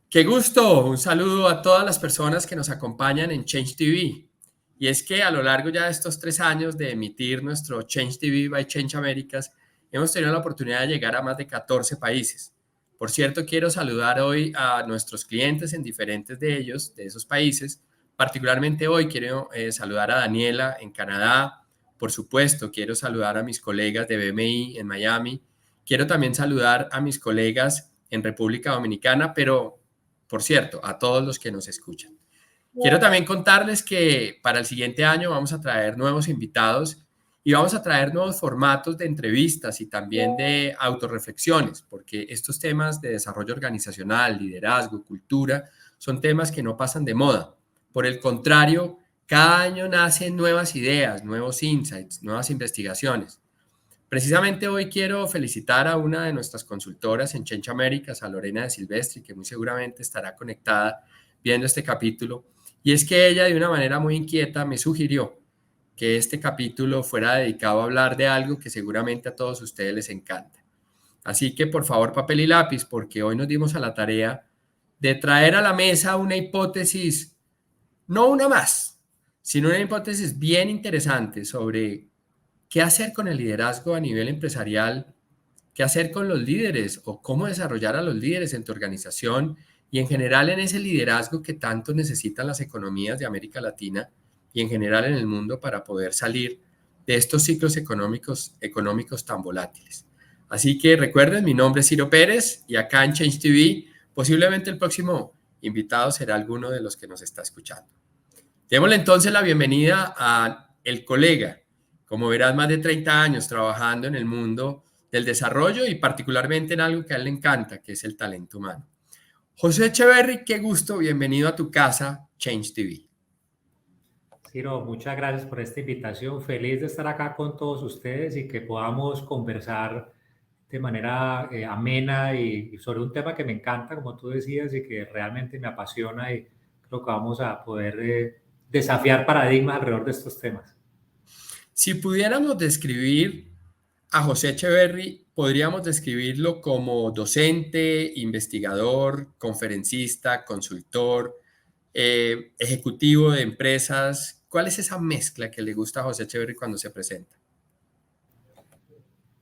Qué gusto, un saludo a todas las personas que nos acompañan en Change TV. Y es que a lo largo ya de estos 3 años de emitir nuestro Change TV by Change Américas, hemos tenido la oportunidad de llegar a más de 14 países. Por cierto, quiero saludar hoy a nuestros clientes en diferentes de ellos, de esos países. Particularmente hoy quiero saludar a Daniela en Canadá. Por supuesto, quiero saludar a mis colegas de BMI en Miami. Quiero también saludar a mis colegas en República Dominicana, pero por cierto, a todos los que nos escuchan. Quiero también contarles que para el siguiente año vamos a traer nuevos invitados y vamos a traer nuevos formatos de entrevistas y también de autorreflexiones, porque estos temas de desarrollo organizacional, liderazgo, cultura, son temas que no pasan de moda. Por el contrario, cada año nacen nuevas ideas, nuevos insights, nuevas investigaciones. Precisamente hoy quiero felicitar a una de nuestras consultoras en Change Américas, a Lorena de Silvestri, que muy seguramente estará conectada viendo este capítulo. Y es que ella de una manera muy inquieta me sugirió que este capítulo fuera dedicado a hablar de algo que seguramente a todos ustedes les encanta. Así que por favor papel y lápiz, porque hoy nos dimos a la tarea de traer a la mesa una hipótesis, no una más, sino una hipótesis bien interesante sobre qué hacer con el liderazgo a nivel empresarial, qué hacer con los líderes o cómo desarrollar a los líderes en tu organización y en general en ese liderazgo que tanto necesitan las economías de América Latina y en general en el mundo para poder salir de estos ciclos económicos tan volátiles. Así que recuerden, mi nombre es Ciro Pérez y acá en Change TV posiblemente el próximo invitado será alguno de los que nos está escuchando. Démosle entonces la bienvenida a el colega, como verás, más de 30 años trabajando en el mundo del desarrollo y particularmente en algo que a él le encanta, que es el talento humano. José Echeverry, qué gusto, bienvenido a tu casa, Change TV. Ciro, muchas gracias por esta invitación. Feliz de estar acá con todos ustedes y que podamos conversar de manera amena y sobre un tema que me encanta, como tú decías, y que realmente me apasiona y creo que vamos a poder desafiar paradigmas alrededor de estos temas. Si pudiéramos describir a José Echeverry, podríamos describirlo como docente, investigador, conferencista, consultor, ejecutivo de empresas. ¿Cuál es esa mezcla que le gusta a José Echeverry cuando se presenta?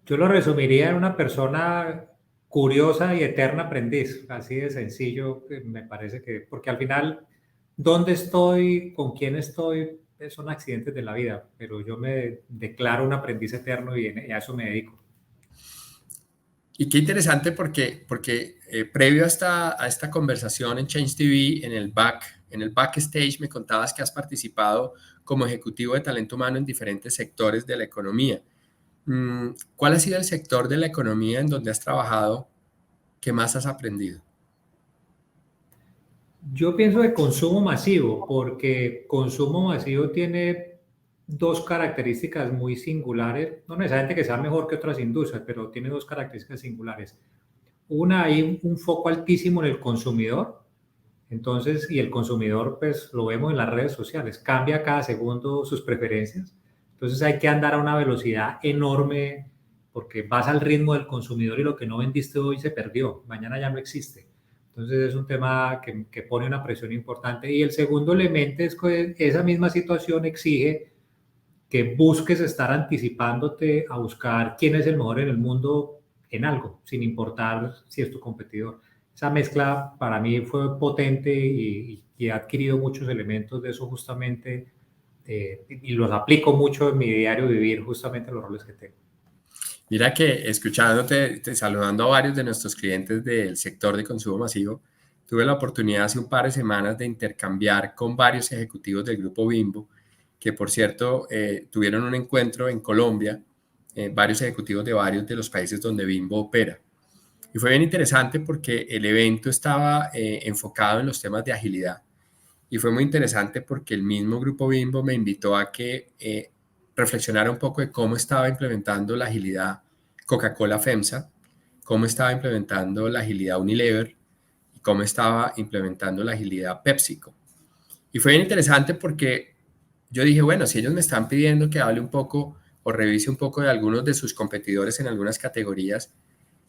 Yo lo resumiría en una persona curiosa y eterna aprendiz, así de sencillo, me parece que, porque al final, dónde estoy, con quién estoy, son accidentes de la vida, pero yo me declaro un aprendiz eterno y a eso me dedico. Y qué interesante porque previo a esta conversación en Change TV, en el backstage, me contabas que has participado como ejecutivo de talento humano en diferentes sectores de la economía. ¿Cuál ha sido el sector de la economía en donde has trabajado que más has aprendido? Yo pienso de consumo masivo, porque consumo masivo tiene dos características muy singulares, no necesariamente que sea mejor que otras industrias, pero tiene dos características singulares. Una, hay un foco altísimo en el consumidor, entonces, y el consumidor, pues lo vemos en las redes sociales, cambia cada segundo sus preferencias, entonces hay que andar a una velocidad enorme porque vas al ritmo del consumidor y lo que no vendiste hoy se perdió, mañana ya no existe. Entonces es un tema que pone una presión importante. Y el segundo elemento es que esa misma situación exige que busques estar anticipándote a buscar quién es el mejor en el mundo en algo, sin importar si es tu competidor. Esa mezcla para mí fue potente y he adquirido muchos elementos de eso justamente y los aplico mucho en mi diario vivir justamente los roles que tengo. Mira que escuchándote, saludando a varios de nuestros clientes del sector de consumo masivo, tuve la oportunidad hace un par de semanas de intercambiar con varios ejecutivos del grupo Bimbo, que por cierto tuvieron un encuentro en Colombia, varios ejecutivos de varios de los países donde Bimbo opera. Y fue bien interesante porque el evento estaba enfocado en los temas de agilidad. Y fue muy interesante porque el mismo grupo Bimbo me invitó a que reflexionara un poco de cómo estaba implementando la agilidad Coca-Cola FEMSA, cómo estaba implementando la agilidad Unilever y cómo estaba implementando la agilidad PepsiCo. Y fue bien interesante porque yo dije, bueno, si ellos me están pidiendo que hable un poco o revise un poco de algunos de sus competidores en algunas categorías,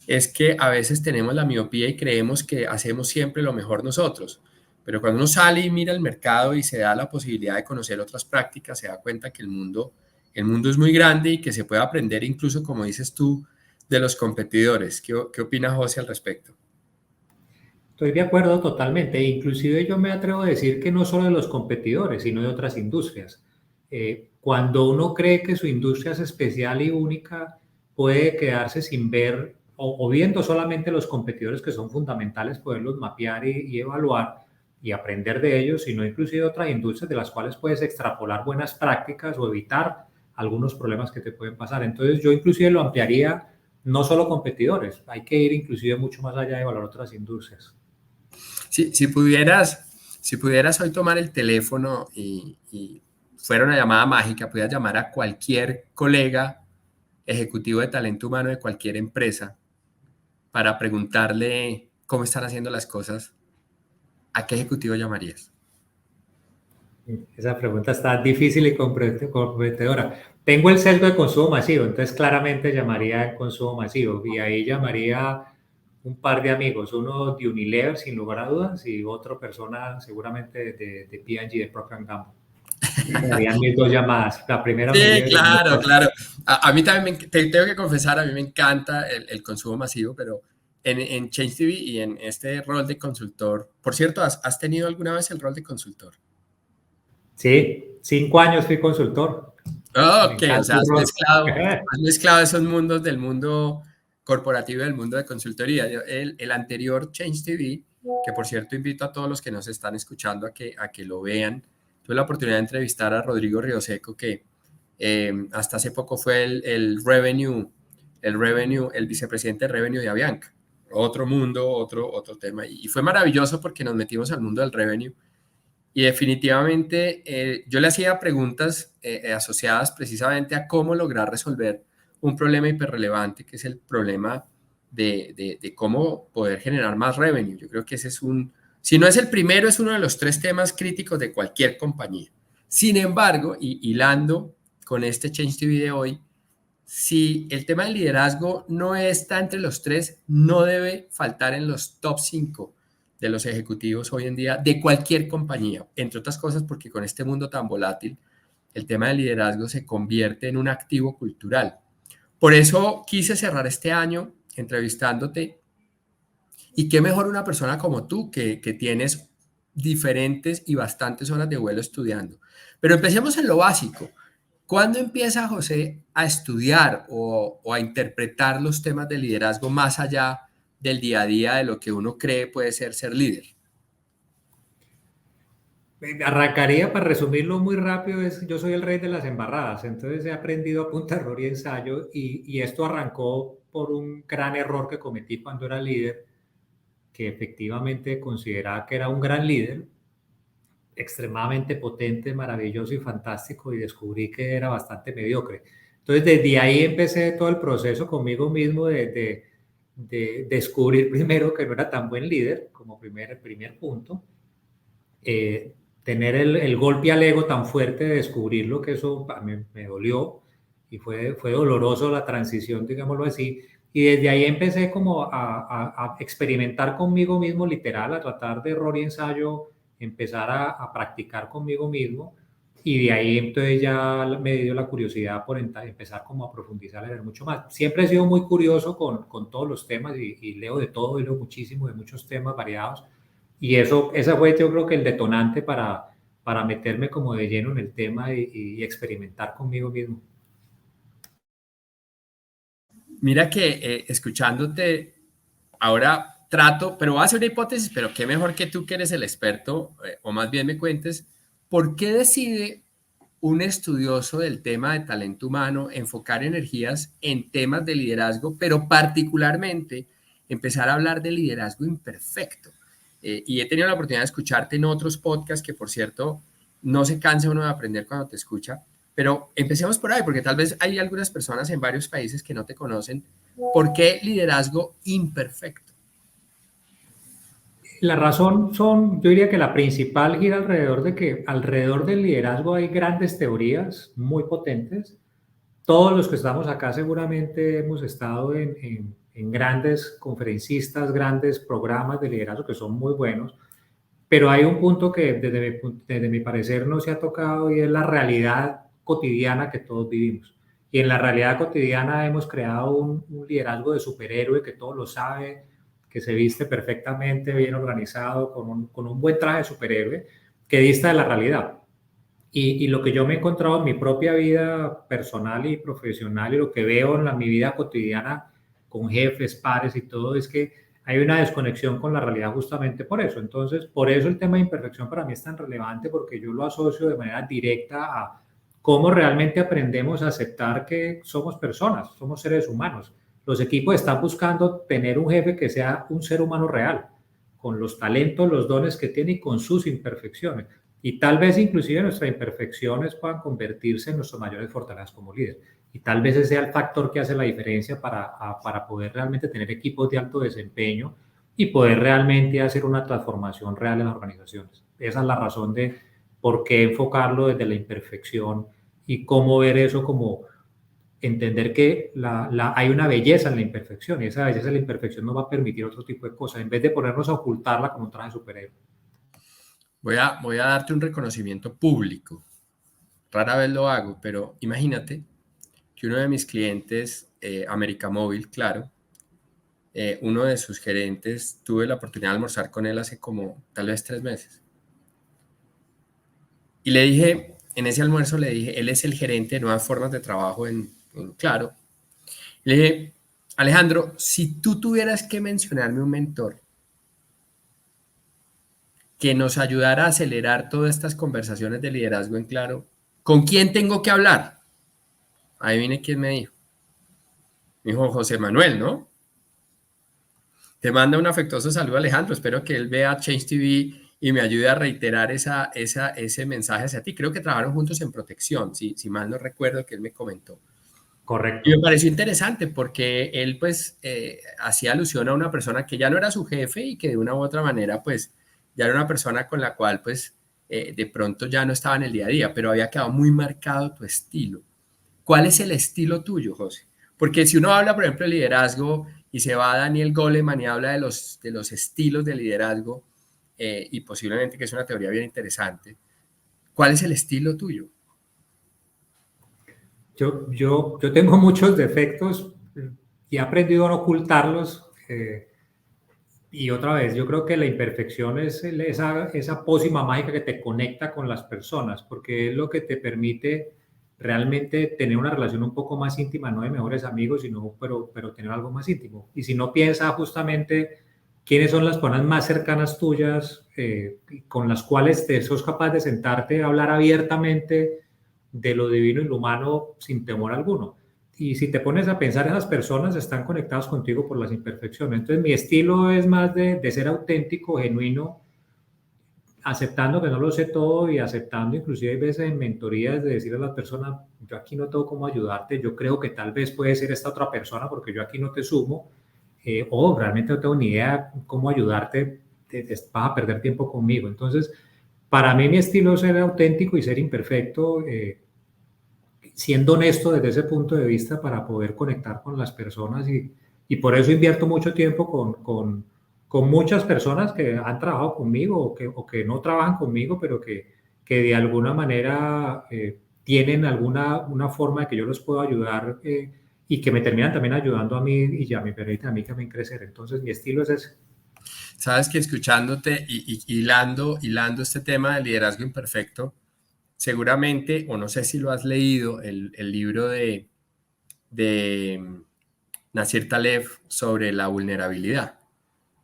es que a veces tenemos la miopía y creemos que hacemos siempre lo mejor nosotros. Pero cuando uno sale y mira el mercado y se da la posibilidad de conocer otras prácticas, se da cuenta que el mundo es muy grande y que se puede aprender incluso, como dices tú, de los competidores. ¿Qué opina José al respecto? Estoy de acuerdo totalmente. Inclusive yo me atrevo a decir que no solo de los competidores, sino de otras industrias. Cuando uno cree que su industria es especial y única, puede quedarse sin ver o viendo solamente los competidores que son fundamentales, poderlos mapear y evaluar y aprender de ellos, sino inclusive otras industrias de las cuales puedes extrapolar buenas prácticas o evitar algunos problemas que te pueden pasar. Entonces yo inclusive lo ampliaría no solo competidores, hay que ir inclusive mucho más allá de evaluar otras industrias. Si pudieras hoy tomar el teléfono y fuera una llamada mágica, pudieras llamar a cualquier colega ejecutivo de talento humano de cualquier empresa para preguntarle cómo están haciendo las cosas, ¿a qué ejecutivo llamarías? Esa pregunta está difícil y comprometedora. Tengo el sesgo de consumo masivo, entonces claramente llamaría consumo masivo y ahí llamaría un par de amigos, uno de Unilever sin lugar a dudas y otra persona seguramente de P&G, de Procter & Gamble. Serían mis dos llamadas, la primera Sí, Unilever y la claro, otra. claro. A mí también, te tengo que confesar, a mí me encanta el consumo masivo, pero en Change TV y en este rol de consultor, por cierto, ¿has tenido alguna vez el rol de consultor? Sí, 5 años fui consultor, me Ok, o encanta sea, el has rol. mezclado, has mezclado esos mundos del mundo corporativo y del mundo de consultoría. El anterior Change TV, que por cierto invito a todos los que nos están escuchando a que lo vean, tuve la oportunidad de entrevistar a Rodrigo Rioseco, que hasta hace poco fue el vicepresidente de Revenue de Avianca. Otro mundo, otro tema. Y fue maravilloso porque nos metimos al mundo del Revenue y definitivamente yo le hacía preguntas asociadas precisamente a cómo lograr resolver un problema hiperrelevante, que es el problema de cómo poder generar más revenue. Yo creo que ese es si no es el primero, es uno de los tres temas críticos de cualquier compañía. Sin embargo, y hilando con este Change TV de hoy, si el tema del liderazgo no está entre los tres, no debe faltar en los top 5 de los ejecutivos hoy en día de cualquier compañía, entre otras cosas porque con este mundo tan volátil, el tema del liderazgo se convierte en un activo cultural. Por eso quise cerrar este año entrevistándote y qué mejor una persona como tú que tienes diferentes y bastantes horas de vuelo estudiando. Pero empecemos en lo básico. ¿Cuándo empieza José a estudiar o a interpretar los temas de liderazgo más allá del día a día de lo que uno cree puede ser líder? Arrancaría para resumirlo muy rápido, yo soy el rey de las embarradas, entonces he aprendido a punta de error y ensayo y esto arrancó por un gran error que cometí cuando era líder, que efectivamente consideraba que era un gran líder, extremadamente potente, maravilloso y fantástico y descubrí que era bastante mediocre. Entonces desde ahí empecé todo el proceso conmigo mismo de descubrir primero que no era tan buen líder como primer punto. Tener el golpe al ego tan fuerte de descubrirlo que eso me dolió y fue doloroso la transición, digámoslo así. Y desde ahí empecé como a experimentar conmigo mismo, literal, a tratar de error y ensayo, empezar a practicar conmigo mismo. Y de ahí entonces ya me dio la curiosidad por empezar como a profundizar, a leer mucho más. Siempre he sido muy curioso con todos los temas y leo de todo, y leo muchísimo de muchos temas variados y esa fue yo creo que el detonante para meterme como de lleno en el tema y experimentar conmigo mismo. Mira que escuchándote, ahora trato, pero voy a hacer una hipótesis, pero qué mejor que tú que eres el experto, o más bien me cuentes, ¿por qué decide un estudioso del tema de talento humano enfocar energías en temas de liderazgo, pero particularmente empezar a hablar de liderazgo imperfecto? Y he tenido la oportunidad de escucharte en otros podcasts que, por cierto, no se cansa uno de aprender cuando te escucha, pero empecemos por ahí, porque tal vez hay algunas personas en varios países que no te conocen. ¿Por qué liderazgo imperfecto? La razón yo diría que la principal gira alrededor de que alrededor del liderazgo hay grandes teorías muy potentes. Todos los que estamos acá seguramente hemos estado en grandes conferencistas, grandes programas de liderazgo que son muy buenos, pero hay un punto que desde mi parecer no se ha tocado y es la realidad cotidiana que todos vivimos. Y en la realidad cotidiana hemos creado un liderazgo de superhéroe que todo lo sabe, que se viste perfectamente, bien organizado, con un buen traje de superhéroe, que dista de la realidad. Y lo que yo me he encontrado en mi propia vida personal y profesional y lo que veo en mi vida cotidiana con jefes, pares y todo es que hay una desconexión con la realidad justamente por eso. Entonces, por eso el tema de imperfección para mí es tan relevante porque yo lo asocio de manera directa a cómo realmente aprendemos a aceptar que somos personas, somos seres humanos. Los equipos están buscando tener un jefe que sea un ser humano real, con los talentos, los dones que tiene y con sus imperfecciones. Y tal vez inclusive nuestras imperfecciones puedan convertirse en nuestras mayores fortalezas como líder. Y tal vez ese sea el factor que hace la diferencia para poder realmente tener equipos de alto desempeño y poder realmente hacer una transformación real en las organizaciones. Esa es la razón de por qué enfocarlo desde la imperfección y cómo ver eso como entender que hay una belleza en la imperfección y esa belleza en la imperfección nos va a permitir otro tipo de cosas en vez de ponernos a ocultarla como un traje de superhéroe. Voy a darte un reconocimiento público. Rara vez lo hago, pero imagínate que uno de mis clientes, América Móvil, claro, uno de sus gerentes, tuve la oportunidad de almorzar con él hace como tal vez 3 meses. Y le dije, en ese almuerzo le dije, él es el gerente de nuevas formas de trabajo en Claro. Le dije, Alejandro, si tú tuvieras que mencionarme un mentor que nos ayudara a acelerar todas estas conversaciones de liderazgo en Claro, ¿con quién tengo que hablar? Adivine quién me dijo. Me dijo José Manuel, ¿no? Te manda un afectuoso saludo, Alejandro. Espero que él vea Change TV y me ayude a reiterar ese mensaje hacia ti. Creo que trabajaron juntos en protección, si mal no recuerdo que él me comentó. Y Correcto. me pareció interesante porque él pues hacía alusión a una persona que ya no era su jefe y que de una u otra manera pues ya era una persona con la cual pues de pronto ya no estaba en el día a día, pero había quedado muy marcado tu estilo. ¿Cuál es el estilo tuyo, José? Porque si uno habla, por ejemplo, de liderazgo y se va a Daniel Goleman y habla de los estilos de liderazgo y posiblemente que es una teoría bien interesante, ¿cuál es el estilo tuyo? Yo tengo muchos defectos y he aprendido a no ocultarlos. Y otra vez, yo creo que la imperfección es esa pócima mágica que te conecta con las personas, porque es lo que te permite realmente tener una relación un poco más íntima, no de mejores amigos, sino, pero tener algo más íntimo. Y si no piensas justamente quiénes son las personas más cercanas tuyas, con las cuales te sos capaz de sentarte a hablar abiertamente de lo divino y lo humano sin temor alguno. Y si te pones a pensar, esas personas están conectadas contigo por las imperfecciones. Entonces, mi estilo es más de ser auténtico, genuino, aceptando que no lo sé todo y aceptando inclusive hay veces en mentorías de decirle a las personas, yo aquí no tengo cómo ayudarte, yo creo que tal vez puede ser esta otra persona porque yo aquí no te sumo, o realmente no tengo ni idea cómo ayudarte, vas a perder tiempo conmigo. Entonces, para mí mi estilo es ser auténtico y ser imperfecto, siendo honesto desde ese punto de vista para poder conectar con las personas y por eso invierto mucho tiempo con muchas personas que han trabajado conmigo o que no trabajan conmigo, pero que de alguna manera tienen una forma de que yo los puedo ayudar y que me terminan también ayudando a mí y ya me permiten a mí también crecer. Entonces mi estilo es ese. Sabes que escuchándote y hilando este tema del liderazgo imperfecto, seguramente, o no sé si lo has leído, el libro de Nasir Taleb sobre la vulnerabilidad.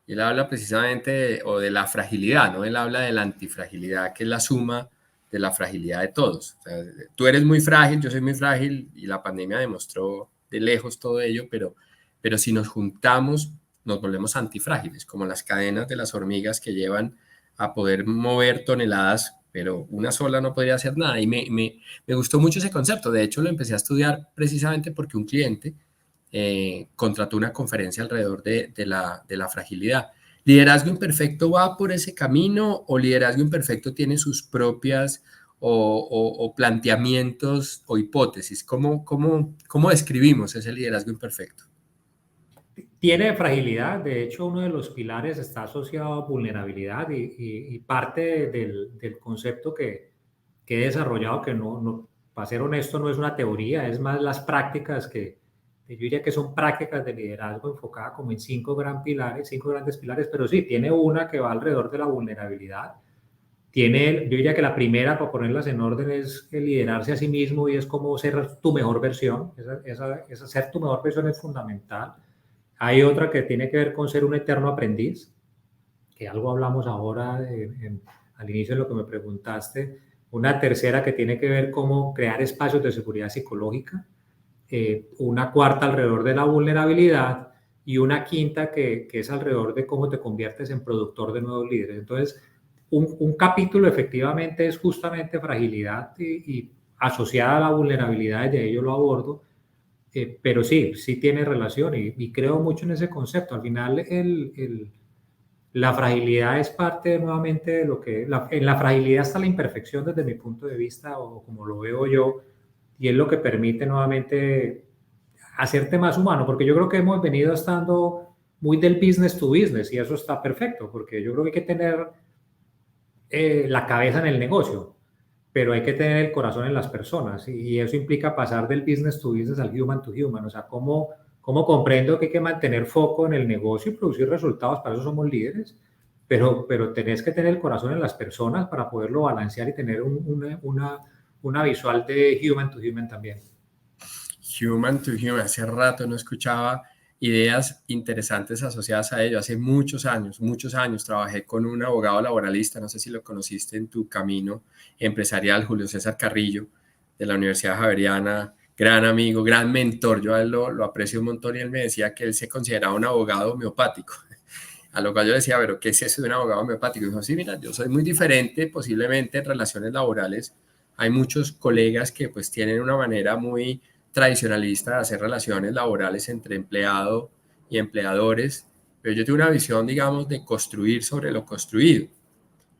Él habla precisamente o de la fragilidad, ¿no? Él habla de la antifragilidad, que es la suma de la fragilidad de todos. O sea, tú eres muy frágil, yo soy muy frágil y la pandemia demostró de lejos todo ello, pero si nos juntamos, nos volvemos antifrágiles, como las cadenas de las hormigas que llevan a poder mover toneladas, pero una sola no podría hacer nada. Y me gustó mucho ese concepto. De hecho, lo empecé a estudiar precisamente porque un cliente contrató una conferencia alrededor de la fragilidad. ¿Liderazgo imperfecto va por ese camino o liderazgo imperfecto tiene sus propias o planteamientos o hipótesis? ¿Cómo describimos ese liderazgo imperfecto? Tiene fragilidad, de hecho uno de los pilares está asociado a vulnerabilidad y parte del concepto que he desarrollado, que para ser honesto no es una teoría, es más las prácticas yo diría que son prácticas de liderazgo enfocadas como en cinco grandes pilares, pero sí, tiene una que va alrededor de la vulnerabilidad. Yo diría que la primera, para ponerlas en orden, es el liderarse a sí mismo y es como ser tu mejor versión. Esa ser tu mejor versión es fundamental. Hay otra que tiene que ver con ser un eterno aprendiz, que algo hablamos ahora al inicio de lo que me preguntaste. Una tercera que tiene que ver cómo crear espacios de seguridad psicológica. Una cuarta alrededor de la vulnerabilidad y una quinta que es alrededor de cómo te conviertes en productor de nuevos líderes. Entonces, un capítulo efectivamente es justamente fragilidad y asociada a la vulnerabilidad, y de ello lo abordo, pero sí tiene relación y creo mucho en ese concepto. Al final, la fragilidad es parte nuevamente de en la fragilidad está la imperfección desde mi punto de vista o como lo veo yo, y es lo que permite nuevamente hacerte más humano, porque yo creo que hemos venido estando muy del business to business y eso está perfecto, porque yo creo que hay que tener la cabeza en el negocio, pero hay que tener el corazón en las personas y eso implica pasar del business to business al human to human, o sea, cómo comprendo que hay que mantener foco en el negocio y producir resultados, para eso somos líderes, pero tenés que tener el corazón en las personas para poderlo balancear y tener una visual de human to human también. Human to human. Hace rato no escuchaba ideas interesantes asociadas a ello. Hace muchos años trabajé con un abogado laboralista, no sé si lo conociste en tu camino empresarial, Julio César Carrillo, de la Universidad Javeriana, gran amigo, gran mentor. Yo a él lo aprecio un montón y él me decía que él se consideraba un abogado homeopático. A lo cual yo decía, pero ¿qué es eso de un abogado homeopático? Y dijo, sí, mira, yo soy muy diferente, posiblemente en relaciones laborales. Hay muchos colegas que pues tienen una manera muy tradicionalista de hacer relaciones laborales entre empleado y empleadores, pero yo tengo una visión, digamos, de construir sobre lo construido.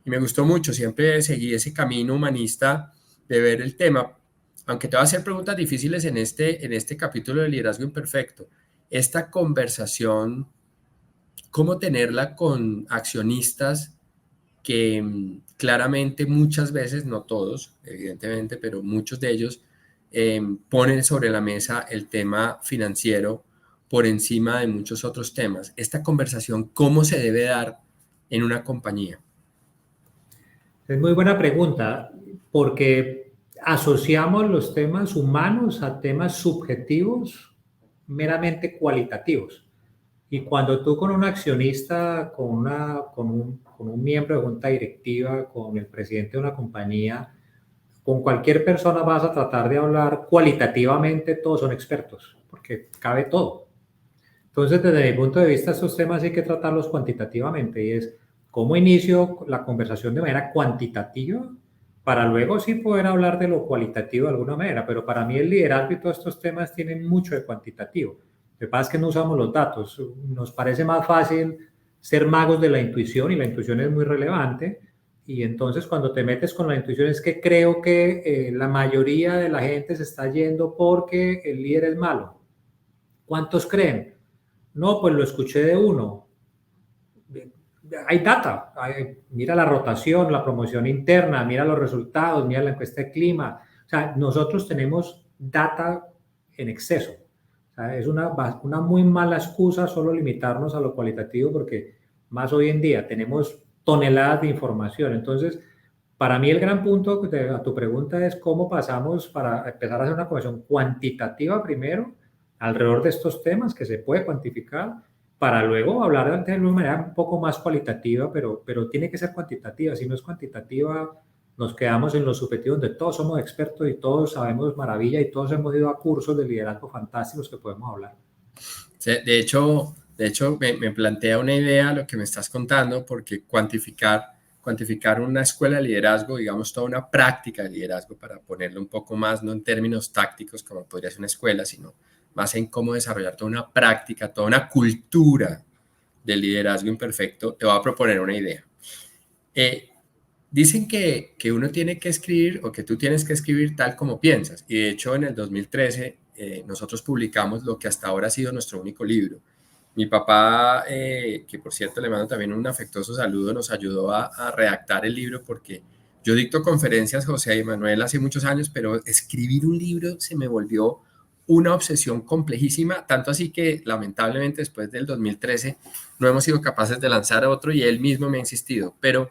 Y me gustó mucho, siempre seguí ese camino humanista de ver el tema, aunque te voy a hacer preguntas difíciles en este capítulo de Liderazgo Imperfecto. Esta conversación, ¿cómo tenerla con accionistas que claramente muchas veces, no todos, evidentemente, pero muchos de ellos ponen sobre la mesa el tema financiero por encima de muchos otros temas? Esta conversación, ¿cómo se debe dar en una compañía? Es muy buena pregunta, porque asociamos los temas humanos a temas subjetivos meramente cualitativos. Y cuando tú con un accionista, con un miembro de junta directiva, con el presidente de una compañía, con cualquier persona vas a tratar de hablar cualitativamente, todos son expertos, porque cabe todo. Entonces, desde mi punto de vista, estos temas hay que tratarlos cuantitativamente y es cómo inicio la conversación de manera cuantitativa para luego sí poder hablar de lo cualitativo de alguna manera. Pero para mí el liderazgo y todos estos temas tienen mucho de cuantitativo. Lo que pasa es que no usamos los datos. Nos parece más fácil ser magos de la intuición y la intuición es muy relevante. Y entonces cuando te metes con la intuición es que creo que la mayoría de la gente se está yendo porque el líder es malo. ¿Cuántos creen? No, pues lo escuché de uno. Hay data, mira la rotación, la promoción interna, mira los resultados, mira la encuesta de clima. O sea, nosotros tenemos data en exceso. O sea, es una muy mala excusa solo limitarnos a lo cualitativo porque más hoy en día tenemos toneladas de información. Entonces, para mí el gran punto a tu pregunta es cómo pasamos para empezar a hacer una conversación cuantitativa primero alrededor de estos temas que se puede cuantificar para luego hablar de una manera un poco más cualitativa, pero tiene que ser cuantitativa. Si no es cuantitativa, nos quedamos en los subjetivos donde todos somos expertos y todos sabemos maravilla y todos hemos ido a cursos de liderazgo fantásticos que podemos hablar. De hecho me plantea una idea lo que me estás contando, porque cuantificar una escuela de liderazgo, digamos, toda una práctica de liderazgo, para ponerlo un poco más, no en términos tácticos como podría ser una escuela, sino más en cómo desarrollar toda una práctica, toda una cultura del liderazgo imperfecto. Te voy a proponer una idea. Eh, Dicen que uno tiene que escribir, o que tú tienes que escribir tal como piensas. Y de hecho en el 2013 nosotros publicamos lo que hasta ahora ha sido nuestro único libro. Mi papá, que por cierto le mando también un afectuoso saludo, nos ayudó a redactar el libro porque yo dicto conferencias, José Manuel, hace muchos años, pero escribir un libro se me volvió una obsesión complejísima, tanto así que lamentablemente después del 2013 no hemos sido capaces de lanzar otro y él mismo me ha insistido, pero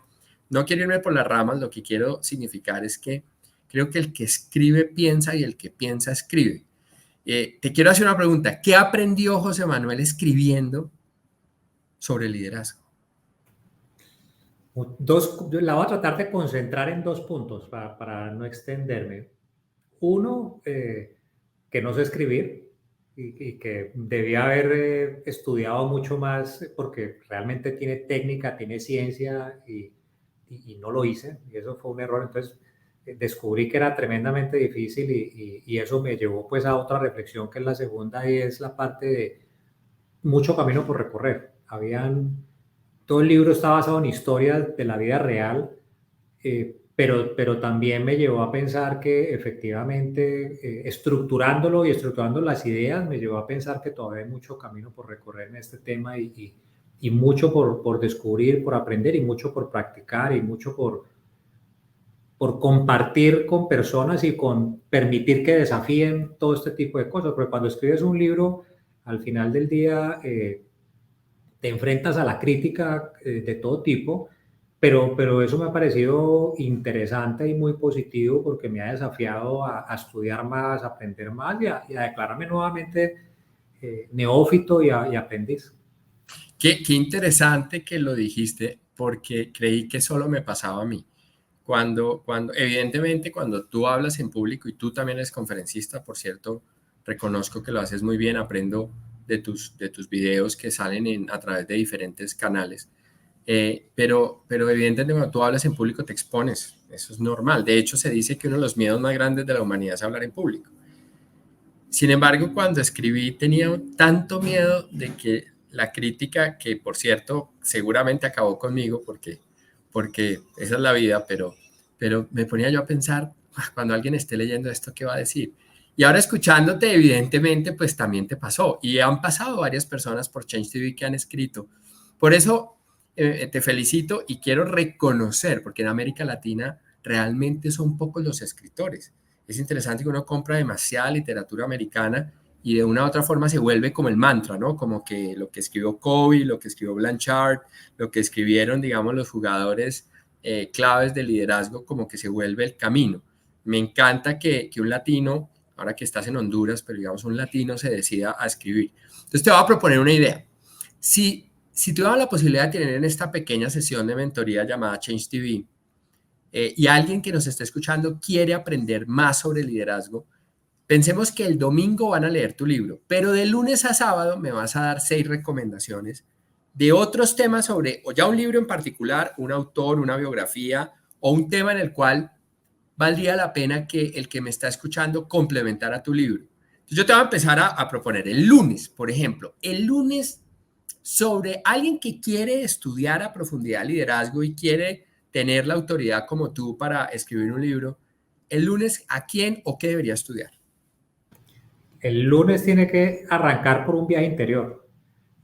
no quiero irme por las ramas, lo que quiero significar es que creo que el que escribe piensa y el que piensa escribe. Te quiero hacer una pregunta. ¿Qué aprendió José Manuel escribiendo sobre liderazgo? La voy a tratar de concentrar en 2 puntos para no extenderme. Uno, que no sé escribir y que debía haber estudiado mucho más porque realmente tiene técnica, tiene ciencia y no lo hice y eso fue un error. Entonces descubrí que era tremendamente difícil y eso me llevó pues a otra reflexión que es la segunda y es la parte de mucho camino por recorrer. Todo el libro está basado en historias de la vida real, pero también me llevó a pensar que efectivamente estructurándolo y estructurando las ideas me llevó a pensar que todavía hay mucho camino por recorrer en este tema y mucho por descubrir, por aprender y mucho por practicar y mucho por compartir con personas y con permitir que desafíen todo este tipo de cosas, porque cuando escribes un libro, al final del día te enfrentas a la crítica de todo tipo, pero eso me ha parecido interesante y muy positivo porque me ha desafiado a estudiar más, a aprender más y a declararme nuevamente neófito y aprendiz. Qué interesante que lo dijiste porque creí que solo me pasaba a mí. Evidentemente, cuando tú hablas en público y tú también eres conferencista, por cierto, reconozco que lo haces muy bien, aprendo de tus videos que salen a través de diferentes canales. Pero evidentemente cuando tú hablas en público te expones, eso es normal. De hecho, se dice que uno de los miedos más grandes de la humanidad es hablar en público. Sin embargo, cuando escribí tenía tanto miedo de que la crítica, que por cierto seguramente acabó conmigo porque esa es la vida, pero me ponía yo a pensar, cuando alguien esté leyendo esto, ¿qué va a decir? Y ahora escuchándote, evidentemente, pues también te pasó. Y han pasado varias personas por Change TV que han escrito. Por eso te felicito y quiero reconocer, porque en América Latina realmente son pocos los escritores. Es interesante que uno compra demasiada literatura americana y de una u otra forma se vuelve como el mantra, ¿no? Como que lo que escribió Kobe, lo que escribió Blanchard, lo que escribieron, digamos, los jugadores claves de liderazgo, como que se vuelve el camino. Me encanta que un latino, ahora que estás en Honduras, pero digamos un latino se decida a escribir. Entonces te voy a proponer una idea. Si tuviera la posibilidad de tener en esta pequeña sesión de mentoría llamada Change TV, y alguien que nos esté escuchando quiere aprender más sobre liderazgo, pensemos que el domingo van a leer tu libro, pero de lunes a sábado me vas a dar 6 recomendaciones de otros temas sobre, o ya un libro en particular, un autor, una biografía, o un tema en el cual valdría la pena que el que me está escuchando complementara tu libro. Entonces yo te voy a empezar a proponer el lunes, por ejemplo, el lunes sobre alguien que quiere estudiar a profundidad liderazgo y quiere tener la autoridad como tú para escribir un libro, el lunes, ¿a quién o qué debería estudiar? El lunes tiene que arrancar por un viaje interior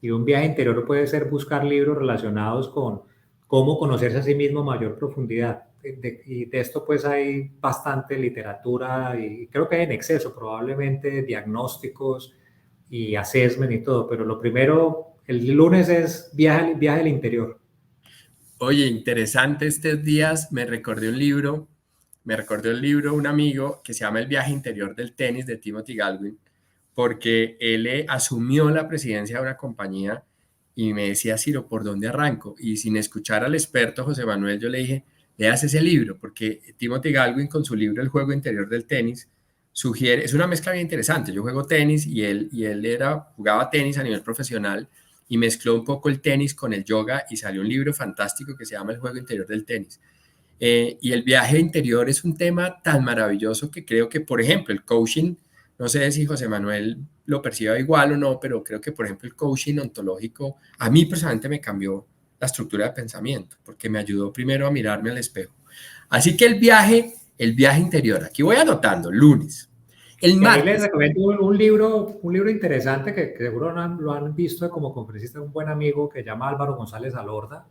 y un viaje interior puede ser buscar libros relacionados con cómo conocerse a sí mismo a mayor profundidad. Y de esto pues hay bastante literatura y creo que hay en exceso probablemente diagnósticos y assessment y todo, pero lo primero, el lunes es viaje al interior. Oye, interesante estos días, me recordé un libro, un amigo que se llama El viaje interior del tenis de Timothy Galwin, porque él asumió la presidencia de una compañía y me decía, Ciro, ¿por dónde arranco? Y sin escuchar al experto José Manuel, yo le dije, leas ese libro, porque Timothy Galwin con su libro El juego interior del tenis sugiere, es una mezcla bien interesante. Yo juego tenis y él jugaba tenis a nivel profesional y mezcló un poco el tenis con el yoga y salió un libro fantástico que se llama El juego interior del tenis. Y el viaje interior es un tema tan maravilloso que creo que, por ejemplo, el coaching, no sé si José Manuel lo perciba igual o no, pero creo que, por ejemplo, el coaching ontológico a mí personalmente me cambió la estructura de pensamiento, porque me ayudó primero a mirarme al espejo. Así que el viaje interior, aquí voy anotando, lunes. El Y ahí les martes, recomiendo un libro interesante que seguro lo han visto como conferencista, un buen amigo que se llama Álvaro González Alorda.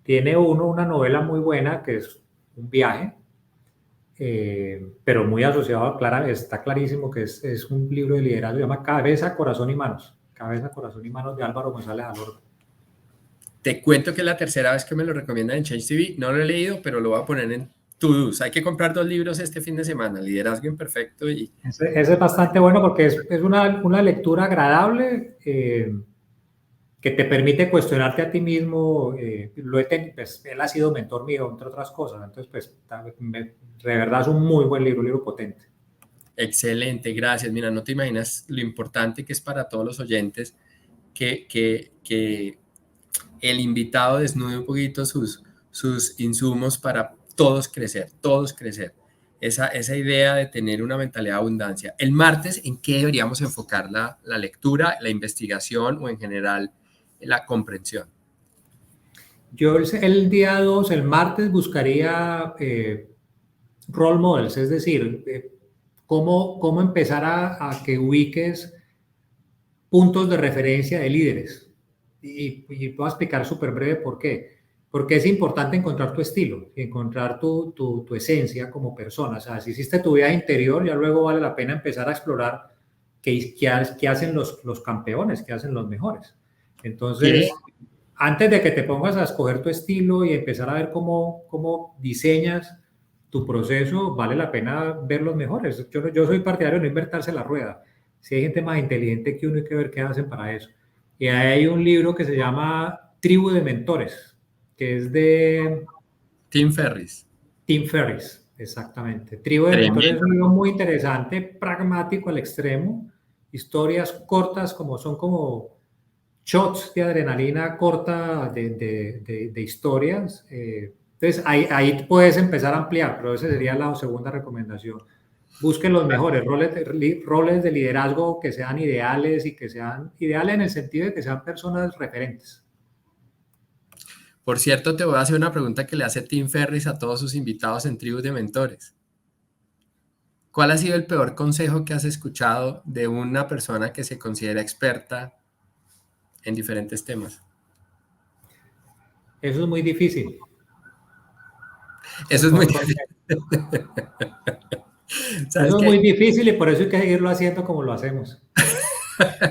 Tiene una novela muy buena que es un viaje, pero muy asociado, está clarísimo que es un libro de liderazgo, se llama Cabeza, Corazón y Manos. Cabeza, Corazón y Manos de Álvaro González Alorda. te cuento que es la tercera vez que me lo recomiendan en Change TV. No lo he leído, pero lo voy a poner en to-dos. Hay que comprar 2 libros este fin de semana, Liderazgo Imperfecto y... Ese es bastante bueno porque es una lectura agradable que te permite cuestionarte a ti mismo. Pues, él ha sido mentor mío, entre otras cosas. Entonces, pues, de verdad es un muy buen libro, un libro potente. Excelente, gracias. Mira, no te imaginas lo importante que es para todos los oyentes que el invitado desnude un poquito sus insumos para todos crecer, todos crecer. Esa idea de tener una mentalidad de abundancia. El martes, ¿en qué deberíamos enfocar la lectura, la investigación o en general la comprensión? Yo el día 2, el martes, buscaría role models, es decir, cómo empezar a que ubiques puntos de referencia de líderes. Y voy a explicar súper breve por qué. Porque es importante encontrar tu estilo y encontrar tu esencia como persona. O sea, si hiciste tu vida interior, ya luego vale la pena empezar a explorar qué hacen los campeones, qué hacen los mejores. ¿Qué? Entonces, antes de que te pongas a escoger tu estilo y empezar a ver cómo diseñas tu proceso, vale la pena ver los mejores. Yo soy partidario de no inventarse la rueda. Si hay gente más inteligente que uno, hay que ver qué hacen para eso. Y hay un libro que se llama Tribu de Mentores, que es de Tim Ferriss. Tim Ferriss, exactamente. Tribu de Mentores es Tremendo. un libro muy interesante, pragmático al extremo, historias cortas son como shots de adrenalina corta de historias. Entonces ahí puedes empezar a ampliar, pero esa sería la segunda recomendación. Busquen los mejores roles de liderazgo que sean ideales y que sean ideales en el sentido de que sean personas referentes. Por cierto, te voy a hacer una pregunta que le hace Tim Ferriss a todos sus invitados en Tribus de Mentores. ¿Cuál ha sido el peor consejo que has escuchado de una persona que se considera experta en diferentes temas? Eso es muy difícil. Eso es muy difícil. ¿Sabes Eso es qué? muy difícil y por eso hay que seguirlo haciendo como lo hacemos.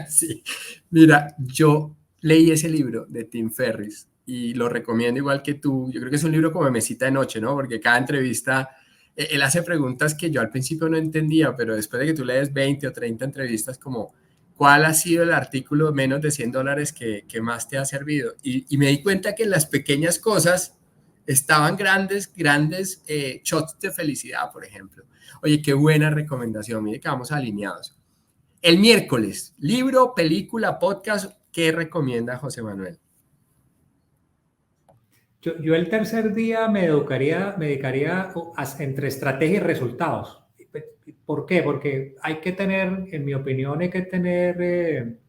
Sí. Mira, yo leí ese libro de Tim Ferriss y lo recomiendo igual que tú. Yo creo que es un libro como de mesita de noche, ¿no? Porque cada entrevista, él hace preguntas que yo al principio no entendía, pero después de que tú lees 20 o 30 entrevistas, como, ¿cuál ha sido el artículo menos de $100 que más te ha servido? Y me di cuenta que en las pequeñas cosas estaban grandes shots de felicidad, por ejemplo. Oye, qué buena recomendación. Mire que vamos alineados. El miércoles, libro, película, podcast, ¿qué recomienda José Manuel? Yo el tercer día me dedicaría entre estrategia y resultados. ¿Por qué? Porque hay que tener, en mi opinión, hay que tener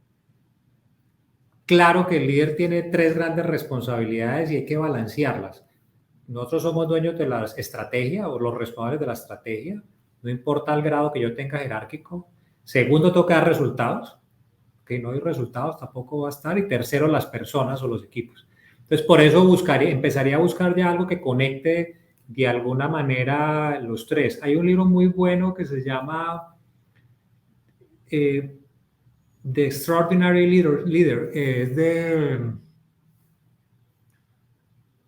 claro que el líder tiene tres grandes responsabilidades y hay que balancearlas. Nosotros somos dueños de la estrategia o los responsables de la estrategia, no importa el grado que yo tenga jerárquico. Segundo, toca dar resultados, que no hay resultados, tampoco va a estar. Y tercero, las personas o los equipos. Entonces, por eso empezaría a buscar ya algo que conecte de alguna manera los tres. Hay un libro muy bueno que se llama The Extraordinary Leader. Es de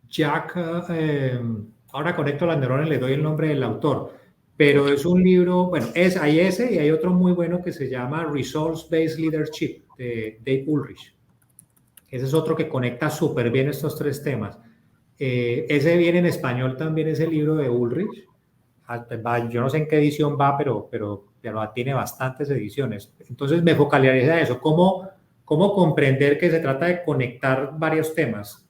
Jack, ahora conecto las neuronas, le doy el nombre del autor, pero es un libro, bueno, hay ese y hay otro muy bueno que se llama Results-Based Leadership de Dave Ulrich. Ese es otro que conecta súper bien estos tres temas. Ese viene en español también, ese libro de Ulrich. Yo no sé en qué edición va, pero tiene bastantes ediciones. Entonces me focalizaría en eso, cómo comprender que se trata de conectar varios temas.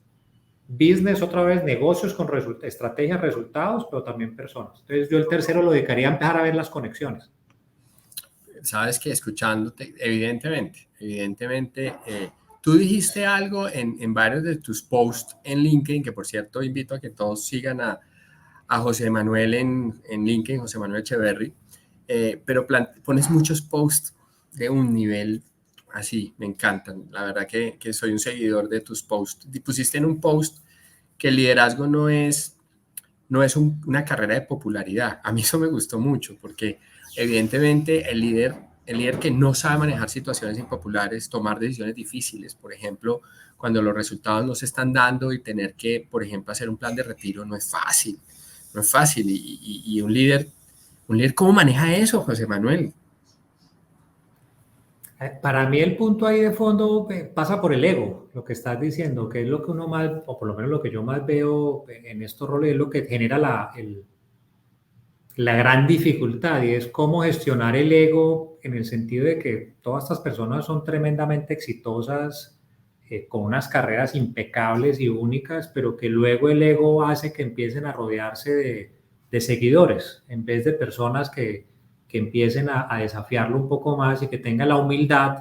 Business, otra vez, negocios con estrategias, resultados, pero también personas. Entonces yo el tercero lo dedicaría a empezar a ver las conexiones. Sabes que escuchándote, evidentemente, tú dijiste algo en varios de tus posts en LinkedIn, que por cierto invito a que todos sigan a José Manuel en LinkedIn, José Manuel Echeverry, pero pones muchos posts de un nivel así, me encantan. La verdad que soy un seguidor de tus posts. Pusiste en un post que el liderazgo no es una carrera de popularidad. A mí eso me gustó mucho porque evidentemente el líder que no sabe manejar situaciones impopulares, tomar decisiones difíciles, por ejemplo, cuando los resultados no se están dando y tener que, por ejemplo, hacer un plan de retiro, no es fácil, no es fácil. Y un líder, ¿cómo maneja eso, José Manuel? Para mí el punto ahí de fondo pasa por el ego, lo que estás diciendo, que es lo que uno más, o por lo menos lo que yo más veo en estos roles, es lo que genera la gran dificultad y es cómo gestionar el ego en el sentido de que todas estas personas son tremendamente exitosas, con unas carreras impecables y únicas, pero que luego el ego hace que empiecen a rodearse de seguidores en vez de personas que empiecen a desafiarlo un poco más y que tengan la humildad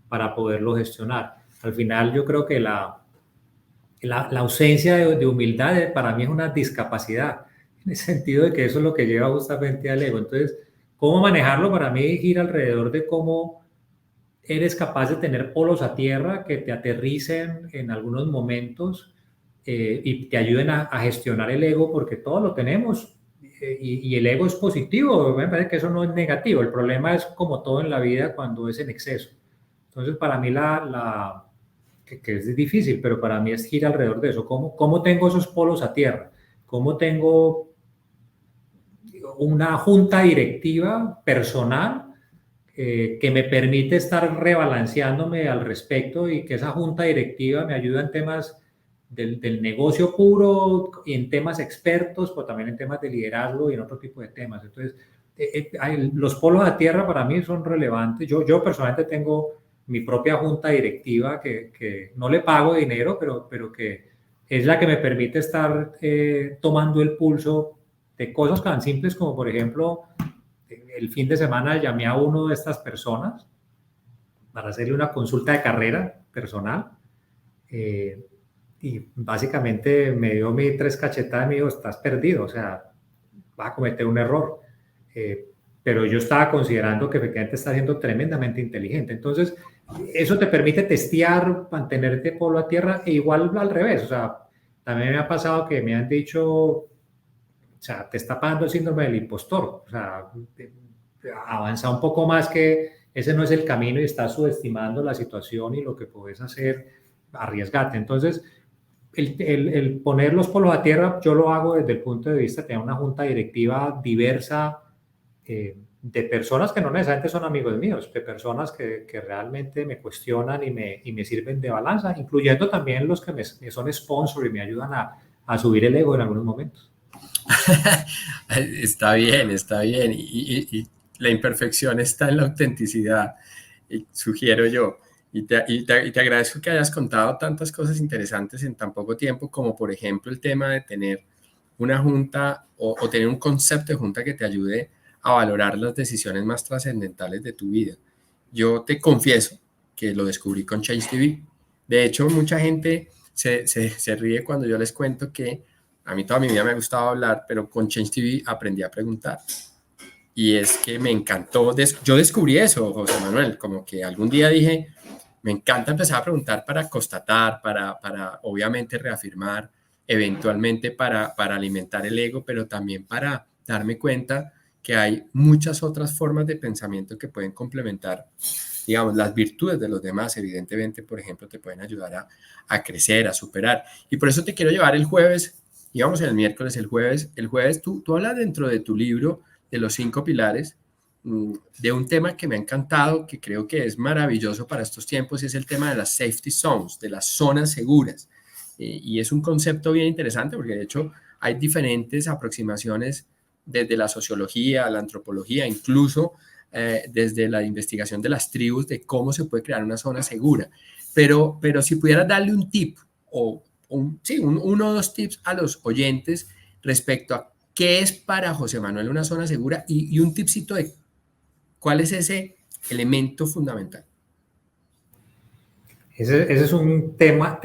para poderlo gestionar. Al final yo creo que la ausencia de humildad para mí es una discapacidad, en el sentido de que eso es lo que lleva justamente al ego. Entonces, ¿cómo manejarlo? Para mí gira alrededor de cómo eres capaz de tener polos a tierra que te aterricen en algunos momentos, y te ayuden a gestionar el ego, porque todos lo tenemos, y el ego es positivo, me parece que eso no es negativo. El problema es como todo en la vida cuando es en exceso. Entonces, para mí que es difícil, pero para mí es gira alrededor de eso. ¿Cómo tengo esos polos a tierra? ¿Cómo tengo una junta directiva personal, que me permite estar rebalanceándome al respecto y que esa junta directiva me ayuda en temas del negocio puro y en temas expertos, pero también en temas de liderazgo y en otro tipo de temas? Entonces, los polos a tierra para mí son relevantes. Yo personalmente tengo mi propia junta directiva que no le pago dinero, pero que es la que me permite estar tomando el pulso de cosas tan simples como, por ejemplo, el fin de semana llamé a uno de estas personas para hacerle una consulta de carrera personal, eh, y básicamente me dio mis 3 cachetadas y me dijo: estás perdido, o sea, vas a cometer un error. Pero yo estaba considerando que efectivamente está siendo tremendamente inteligente. Entonces, eso te permite testear, mantenerte polo a tierra, e igual al revés. O sea, también me ha pasado que me han dicho, o sea, te está pasando el síndrome del impostor, o sea, avanza un poco más, que ese no es el camino y estás subestimando la situación y lo que puedes hacer, arriesgate. Entonces, el poner los polos a tierra, yo lo hago desde el punto de vista de tener una junta directiva diversa, de personas que no necesariamente son amigos míos, de personas que realmente me cuestionan y me sirven de balanza, incluyendo también los que me son sponsor y me ayudan a subir el ego en algunos momentos. Está bien, está bien. Y la imperfección está en la autenticidad, y sugiero yo. Y te agradezco que hayas contado tantas cosas interesantes en tan poco tiempo, como por ejemplo el tema de tener una junta o tener un concepto de junta que te ayude a valorar las decisiones más trascendentales de tu vida. Yo te confieso que lo descubrí con Change TV. De hecho, mucha gente se ríe cuando yo les cuento que a mí toda mi vida me ha gustado hablar, pero con Change TV aprendí a preguntar. Y es que me encantó. Yo descubrí eso, José Manuel, como que algún día dije, me encanta empezar a preguntar para constatar, para obviamente reafirmar, eventualmente para alimentar el ego, pero también para darme cuenta que hay muchas otras formas de pensamiento que pueden complementar, digamos, las virtudes de los demás. Evidentemente, por ejemplo, te pueden ayudar a crecer, a superar. Y por eso te quiero llevar el jueves, íbamos el miércoles, el jueves tú hablas dentro de tu libro de los 5 pilares, de un tema que me ha encantado, que creo que es maravilloso para estos tiempos, y es el tema de las safety zones, de las zonas seguras. Y es un concepto bien interesante porque de hecho hay diferentes aproximaciones desde la sociología, la antropología, incluso desde la investigación de las tribus, de cómo se puede crear una zona segura. Pero si pudieras darle un tip o uno o dos tips a los oyentes respecto a qué es para José Manuel una zona segura, y un tipcito de cuál es ese elemento fundamental. Ese es un tema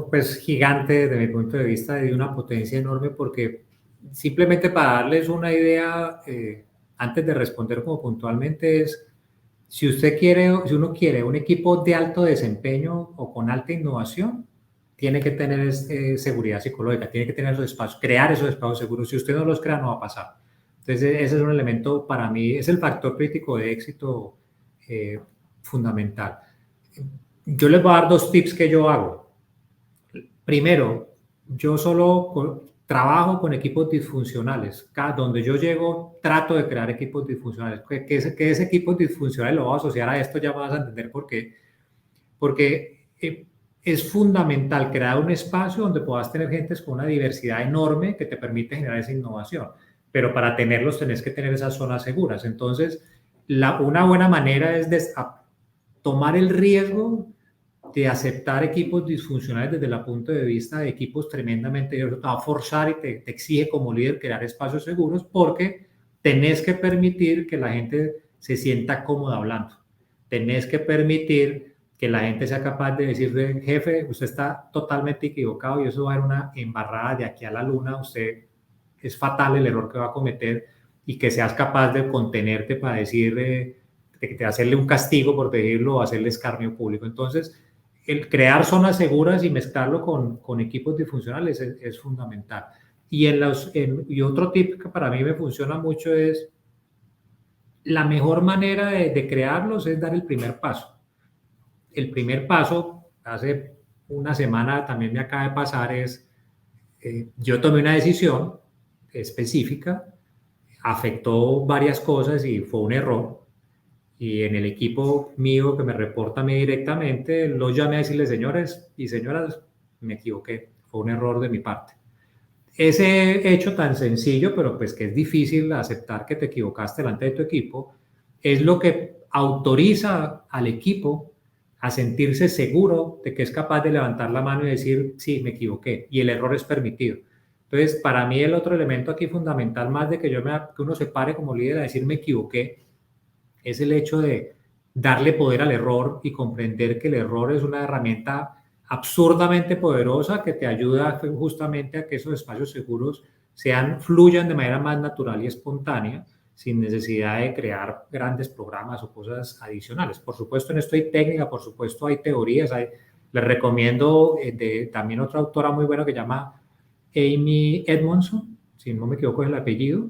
pues, gigante desde mi punto de vista, de una potencia enorme, porque simplemente para darles una idea, antes de responder como puntualmente es, si uno quiere un equipo de alto desempeño o con alta innovación, tiene que tener seguridad psicológica, tiene que tener esos espacios, crear esos espacios seguros. Si usted no los crea, no va a pasar. Entonces, ese es un elemento para mí, es el factor crítico de éxito fundamental. Yo les voy a dar 2 tips que yo hago. Primero, yo solo trabajo con equipos disfuncionales. Donde yo llego, trato de crear equipos disfuncionales. Que ese equipo disfuncional lo voy a asociar a esto, ya vas a entender por qué. Porque es fundamental crear un espacio donde puedas tener gentes con una diversidad enorme que te permite generar esa innovación. Pero para tenerlos tenés que tener esas zonas seguras. Entonces, una buena manera es tomar el riesgo de aceptar equipos disfuncionales desde el punto de vista de equipos tremendamente diversos. Te va a forzar y te exige como líder crear espacios seguros porque tenés que permitir que la gente se sienta cómoda hablando. Tenés que permitir que la gente sea capaz de decirle, jefe, usted está totalmente equivocado y eso va a ser una embarrada de aquí a la luna, usted es fatal el error que va a cometer, y que seas capaz de contenerte para decir, de hacerle un castigo, por decirlo, o hacerle escarnio público. Entonces, el crear zonas seguras y mezclarlo con equipos disfuncionales es fundamental. Y otro tip que para mí me funciona mucho es, la mejor manera de crearlos es dar el primer paso. El primer paso, hace una semana también me acaba de pasar, yo tomé una decisión específica, afectó varias cosas y fue un error. Y en el equipo mío que me reporta a mí directamente, lo llamé a decirle, señores y señoras, me equivoqué, fue un error de mi parte. Ese hecho tan sencillo, pero pues que es difícil aceptar que te equivocaste delante de tu equipo, es lo que autoriza al equipo a sentirse seguro de que es capaz de levantar la mano y decir, sí, me equivoqué, y el error es permitido. Entonces, para mí el otro elemento aquí fundamental, más de que uno se pare como líder a decir me equivoqué, es el hecho de darle poder al error y comprender que el error es una herramienta absurdamente poderosa que te ayuda justamente a que esos espacios seguros fluyan de manera más natural y espontánea, sin necesidad de crear grandes programas o cosas adicionales. Por supuesto, en esto hay técnica, por supuesto hay teorías. Les recomiendo también otra autora muy buena que se llama Amy Edmondson, si no me equivoco es el apellido.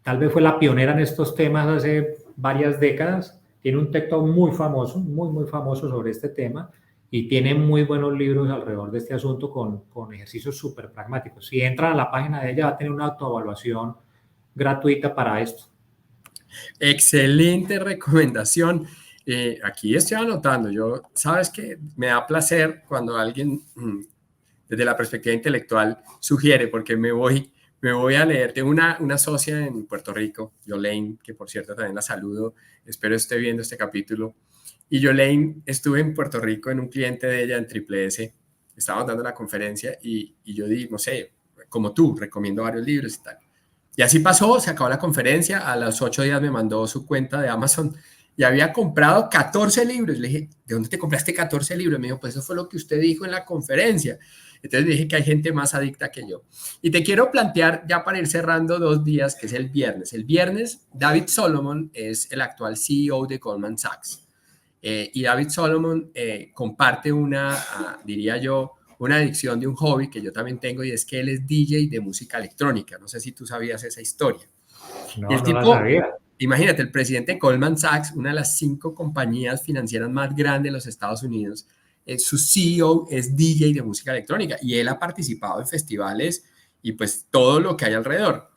Tal vez fue la pionera en estos temas hace varias décadas. Tiene un texto muy famoso, muy famoso sobre este tema, y tiene muy buenos libros alrededor de este asunto con ejercicios súper pragmáticos. Si entran a la página de ella, va a tener una autoevaluación gratuita para esto. Excelente recomendación. Aquí estoy anotando. Sabes que me da placer cuando alguien desde la perspectiva intelectual sugiere, porque me voy a leer. Tengo una socia en Puerto Rico, Yolaine, que por cierto también la saludo, espero esté viendo este capítulo. Y Yolaine, estuve en Puerto Rico en un cliente de ella en Triple S, estábamos dando la conferencia y yo di, no sé, como tú, recomiendo varios libros y tal. Y así pasó, se acabó la conferencia, a los 8 días me mandó su cuenta de Amazon y había comprado 14 libros. Le dije, ¿de dónde te compraste 14 libros? Me dijo, pues eso fue lo que usted dijo en la conferencia. Entonces dije que hay gente más adicta que yo. Y te quiero plantear, ya para ir cerrando, 2 días, que es el viernes. El viernes, David Solomon es el actual CEO de Goldman Sachs. Y David Solomon comparte diría yo, una adicción de un hobby que yo también tengo, y es que él es DJ de música electrónica. No sé si tú sabías esa historia. No, Y el no la tipo, sabía. imagínate, el presidente de Goldman Sachs, una de las 5 compañías financieras más grandes de los Estados Unidos, su CEO es DJ de música electrónica y él ha participado en festivales y pues todo lo que hay alrededor.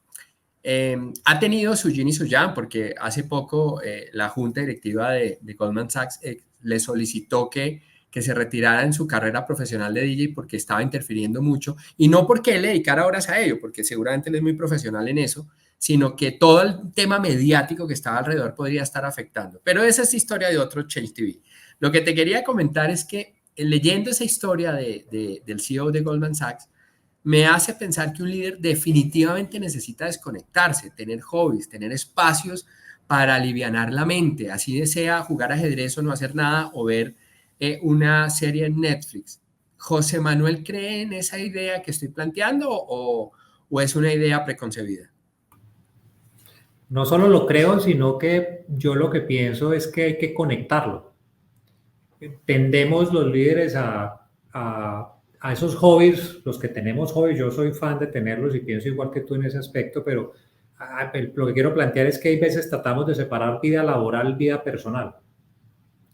Ha tenido su yin y su yang, porque hace poco la junta directiva de Goldman Sachs le solicitó que se retirara en su carrera profesional de DJ porque estaba interfiriendo mucho, y no porque él le dedicara horas a ello, porque seguramente él es muy profesional en eso, sino que todo el tema mediático que estaba alrededor podría estar afectando. Pero esa es historia de otro Change TV. Lo que te quería comentar es que leyendo esa historia del CEO de Goldman Sachs, me hace pensar que un líder definitivamente necesita desconectarse, tener hobbies, tener espacios para alivianar la mente, así desea jugar ajedrez o no hacer nada, o ver una serie en Netflix. ¿José Manuel cree en esa idea que estoy planteando o es una idea preconcebida? No solo lo creo, sino que yo lo que pienso es que hay que conectarlo. Tendemos los líderes a esos hobbies, los que tenemos hobbies, yo soy fan de tenerlos y pienso igual que tú en ese aspecto, pero lo que quiero plantear es que hay veces tratamos de separar vida laboral, vida personal.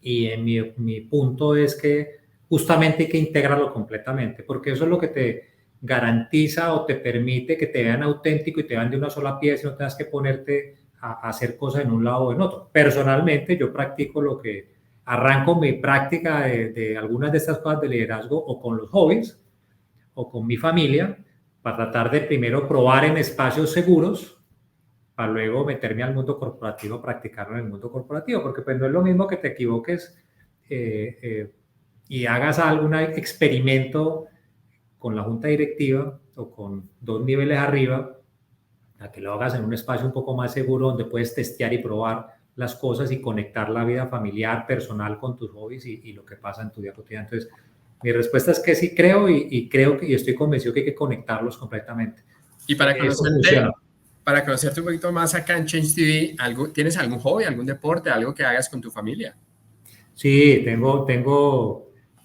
Y en mi punto es que justamente hay que integrarlo completamente, porque eso es lo que te garantiza o te permite que te vean auténtico y te vean de una sola pieza y no tengas que ponerte a hacer cosas en un lado o en otro. Personalmente, yo practico lo que arranco mi práctica de algunas de estas cosas de liderazgo o con los hobbies o con mi familia para tratar de primero probar en espacios seguros para luego meterme al mundo corporativo, practicarlo en el mundo corporativo, porque pues no es lo mismo que te equivoques eh, eh, y hagas algún experimento con la junta directiva o con dos niveles arriba, a que lo hagas en un espacio un poco más seguro donde puedes testear y probar las cosas y conectar la vida familiar, personal con tus hobbies y lo que pasa en tu día cotidiano. Entonces, mi respuesta es que sí creo y creo que y estoy convencido que hay que conectarlos completamente. Y Eso funciona. para conocerte un poquito más acá en Change TV, ¿tienes algún hobby, algún deporte, algo que hagas con tu familia? Sí,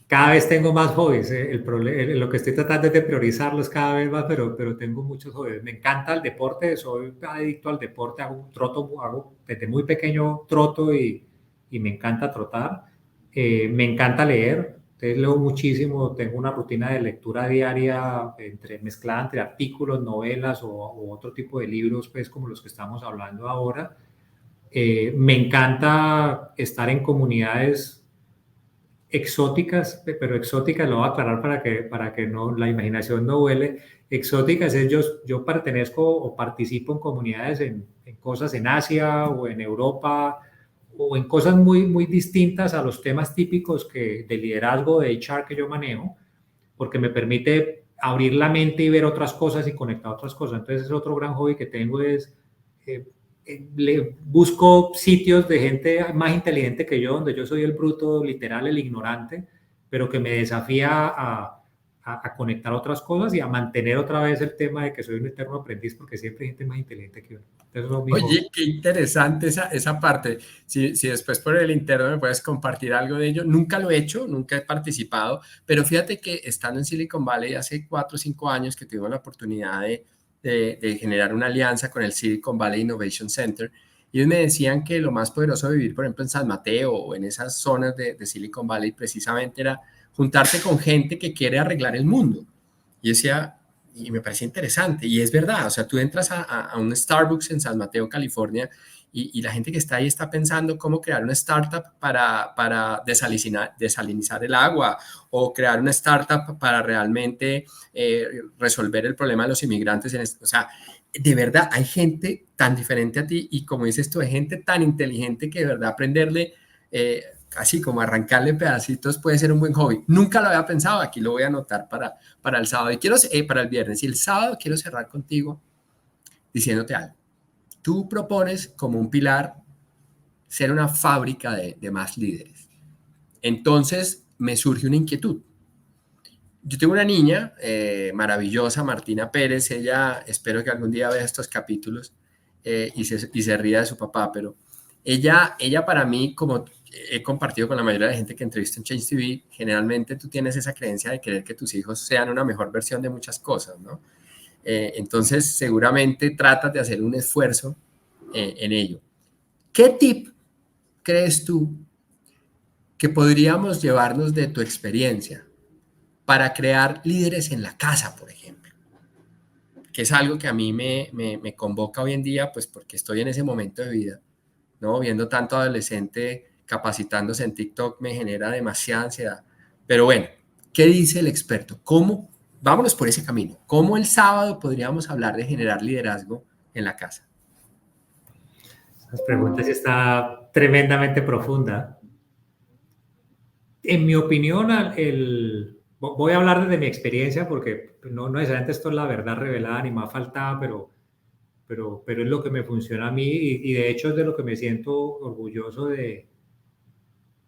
cada vez tengo más hobbies. Lo que estoy tratando es de priorizarlos cada vez más, pero tengo muchos hobbies. Me encanta el deporte, soy adicto al deporte, hago desde muy pequeño troto y me encanta trotar. Me encanta leer, entonces leo muchísimo, tengo una rutina de lectura diaria mezclada entre artículos, novelas o otro tipo de libros, pues como los que estamos hablando ahora. Me encanta estar en comunidades exóticas, pero exóticas lo voy a aclarar para que no, la imaginación no vuele. Exóticas es yo pertenezco o participo en comunidades en cosas en Asia o en Europa o en cosas muy distintas a los temas típicos de liderazgo de HR que yo manejo, porque me permite abrir la mente y ver otras cosas y conectar otras cosas. Entonces, es otro gran hobby que tengo es eh, busco sitios de gente más inteligente que yo, donde yo soy el bruto, literal, el ignorante, pero que me desafía a conectar otras cosas y a mantener otra vez el tema de que soy un eterno aprendiz, porque siempre hay gente más inteligente que uno. Entonces, no, mi hobby. Oye, qué interesante esa parte. Si después por el interno me puedes compartir algo de ello. Nunca lo he hecho, nunca he participado, pero fíjate que estando en Silicon Valley hace 4 o 5 años que tuvimos la oportunidad de generar una alianza con el Silicon Valley Innovation Center, ellos me decían que lo más poderoso de vivir, por ejemplo, en San Mateo o en esas zonas de Silicon Valley, precisamente era juntarte con gente que quiere arreglar el mundo. Y decía, y me parece interesante, y es verdad, o sea, tú entras a un Starbucks en San Mateo, California, y la gente que está ahí está pensando cómo crear una startup para desalinizar el agua o crear una startup para realmente resolver el problema de los inmigrantes. O sea, de verdad, hay gente tan diferente a ti y como dices tú, hay gente tan inteligente que de verdad aprenderle así como arrancarle pedacitos puede ser un buen hobby. Nunca lo había pensado, aquí lo voy a anotar para el sábado y para el viernes. Y el sábado quiero cerrar contigo diciéndote algo. Tú propones como un pilar ser una fábrica de más líderes. Entonces me surge una inquietud. Yo tengo una niña maravillosa, Martina Pérez, ella espero que algún día vea estos capítulos y se ría de su papá, pero ella para mí, como he compartido con la mayoría de la gente que entrevisto en Change TV, generalmente tú tienes esa creencia de querer que tus hijos sean una mejor versión de muchas cosas, ¿no? Entonces, seguramente tratas de hacer un esfuerzo en ello. ¿Qué tip crees tú que podríamos llevarnos de tu experiencia para crear líderes en la casa, por ejemplo? Que es algo que a mí me convoca hoy en día, pues porque estoy en ese momento de vida, ¿no? Viendo tanto adolescente capacitándose en TikTok me genera demasiada ansiedad. Pero bueno, ¿qué dice el experto? ¿Cómo? Vámonos por ese camino. ¿Cómo el sábado podríamos hablar de generar liderazgo en la casa? Las preguntas está tremendamente profunda. En mi opinión, voy a hablar desde mi experiencia porque no necesariamente esto es la verdad revelada ni más faltaba, pero es lo que me funciona a mí y de hecho es de lo que me siento orgulloso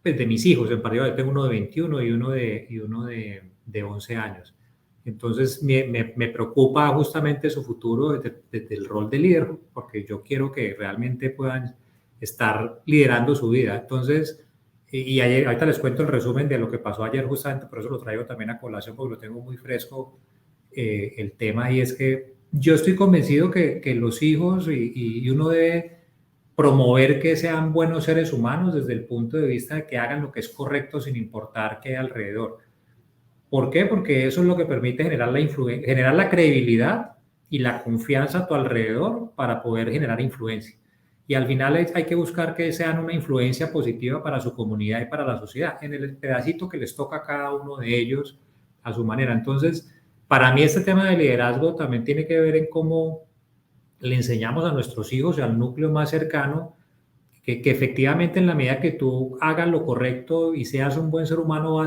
pues de mis hijos. En particular, tengo uno de 21 y uno de 11 años. Entonces me preocupa justamente su futuro desde el rol de líder, porque yo quiero que realmente puedan estar liderando su vida. Entonces, y ayer, ahorita les cuento el resumen de lo que pasó ayer justamente, por eso lo traigo también a colación, porque lo tengo muy fresco el tema, y es que yo estoy convencido que los hijos y uno debe promover que sean buenos seres humanos desde el punto de vista de que hagan lo que es correcto sin importar qué hay alrededor. ¿Por qué? Porque eso es lo que permite generar generar la credibilidad y la confianza a tu alrededor para poder generar influencia. Y al final hay que buscar que sean una influencia positiva para su comunidad y para la sociedad, en el pedacito que les toca a cada uno de ellos a su manera. Entonces, para mí este tema de liderazgo también tiene que ver en cómo le enseñamos a nuestros hijos y al núcleo más cercano que efectivamente en la medida que tú hagas lo correcto y seas un buen ser humano,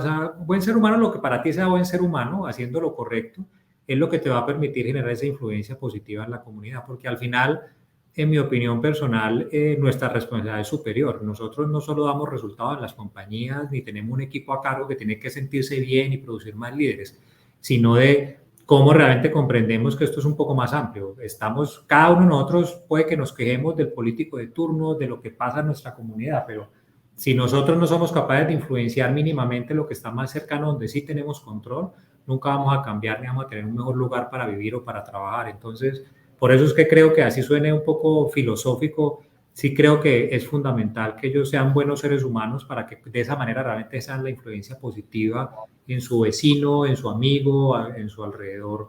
buen ser humano, lo que para ti sea buen ser humano, haciendo lo correcto, es lo que te va a permitir generar esa influencia positiva en la comunidad, porque al final, en mi opinión personal, nuestra responsabilidad es superior. Nosotros no solo damos resultados en las compañías, ni tenemos un equipo a cargo que tiene que sentirse bien y producir más líderes, sino de cómo realmente comprendemos que esto es un poco más amplio. Cada uno de nosotros puede que nos quejemos del político de turno, de lo que pasa en nuestra comunidad, pero si nosotros no somos capaces de influenciar mínimamente lo que está más cercano, donde sí tenemos control, nunca vamos a cambiar ni vamos a tener un mejor lugar para vivir o para trabajar. Entonces, por eso es que creo que así suene un poco filosófico, sí creo que es fundamental que ellos sean buenos seres humanos para que de esa manera realmente sean la influencia positiva en su vecino, en su amigo, en su alrededor,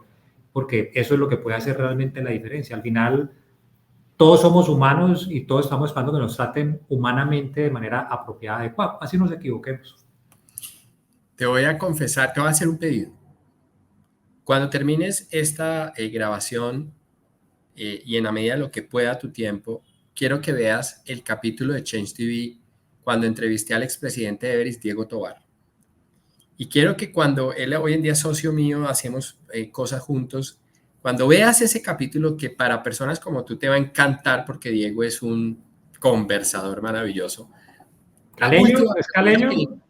porque eso es lo que puede hacer realmente la diferencia. Al final, todos somos humanos y todos estamos esperando que nos traten humanamente de manera apropiada, adecuada, así nos equivoquemos. Te voy a confesar, te voy a hacer un pedido. Cuando termines esta grabación y en la medida de lo que pueda tu tiempo, quiero que veas el capítulo de Change TV cuando entrevisté al expresidente de Everest, Diego Tovar. Y quiero que cuando él hoy en día es socio mío, hacemos cosas juntos, cuando veas ese capítulo que para personas como tú te va a encantar porque Diego es un conversador maravilloso. La ¿Caleño? última ¿Es pregunta caleño?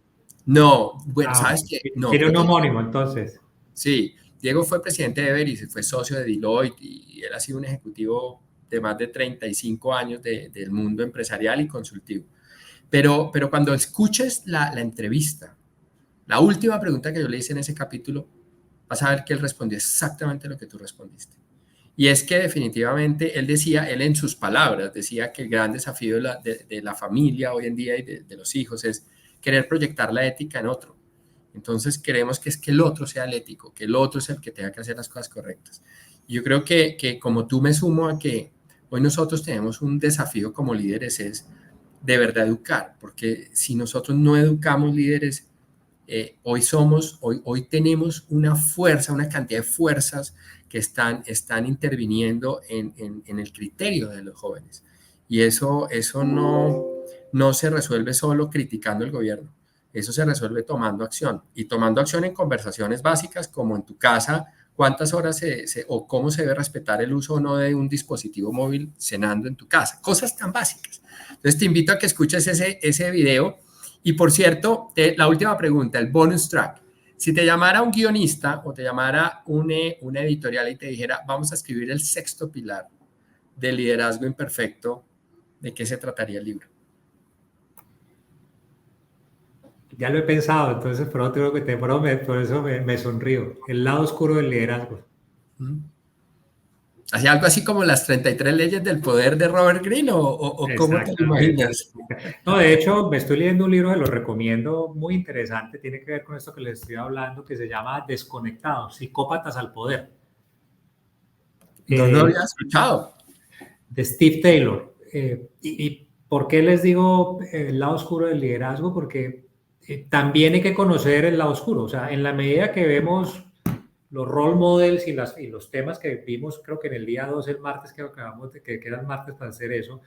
no, bueno, ¿sabes qué? No, Tiene un porque homónimo, entonces. sí, Diego fue presidente de Everest, fue socio de Deloitte y él ha sido un ejecutivo de más de 35 años del mundo empresarial y consultivo. Pero cuando escuches la entrevista, la última pregunta que yo le hice en ese capítulo, vas a ver que él respondió exactamente lo que tú respondiste. Y es que definitivamente él decía, él en sus palabras, decía que el gran desafío de la familia hoy en día y de los hijos es querer proyectar la ética en otro. Entonces queremos que es que el otro sea el ético, que el otro es el que tenga que hacer las cosas correctas. Y yo creo que como tú me sumo a que hoy nosotros tenemos un desafío como líderes es de verdad educar, porque si nosotros no educamos líderes, hoy tenemos una fuerza, una cantidad de fuerzas que están interviniendo en el criterio de los jóvenes. Y eso no se resuelve solo criticando el gobierno. Eso se resuelve tomando acción y tomando acción en conversaciones básicas como en tu casa, cuántas horas o cómo se debe respetar el uso o no de un dispositivo móvil cenando en tu casa. Cosas tan básicas. Entonces te invito a que escuches ese video. Y por cierto, la última pregunta, el bonus track. Si te llamara un guionista o te llamara una editorial y te dijera, vamos a escribir el sexto pilar del liderazgo imperfecto, ¿de qué se trataría el libro? Ya lo he pensado, entonces por eso me sonrío. El lado oscuro del liderazgo. ¿Hacía algo así como las 33 leyes del poder de Robert Greene o cómo te lo Exactamente. imaginas? No, de hecho, me estoy leyendo un libro que lo recomiendo, muy interesante, tiene que ver con esto que les estoy hablando, que se llama Desconectados, psicópatas al poder, No lo había escuchado. de Steve Taylor. ¿Y por qué les digo el lado oscuro del liderazgo? Porque también hay que conocer el lado oscuro, o sea, en la medida que vemos los role models y los temas que vimos, creo que en el día 2, el martes, que acabamos de que era el martes para hacer eso,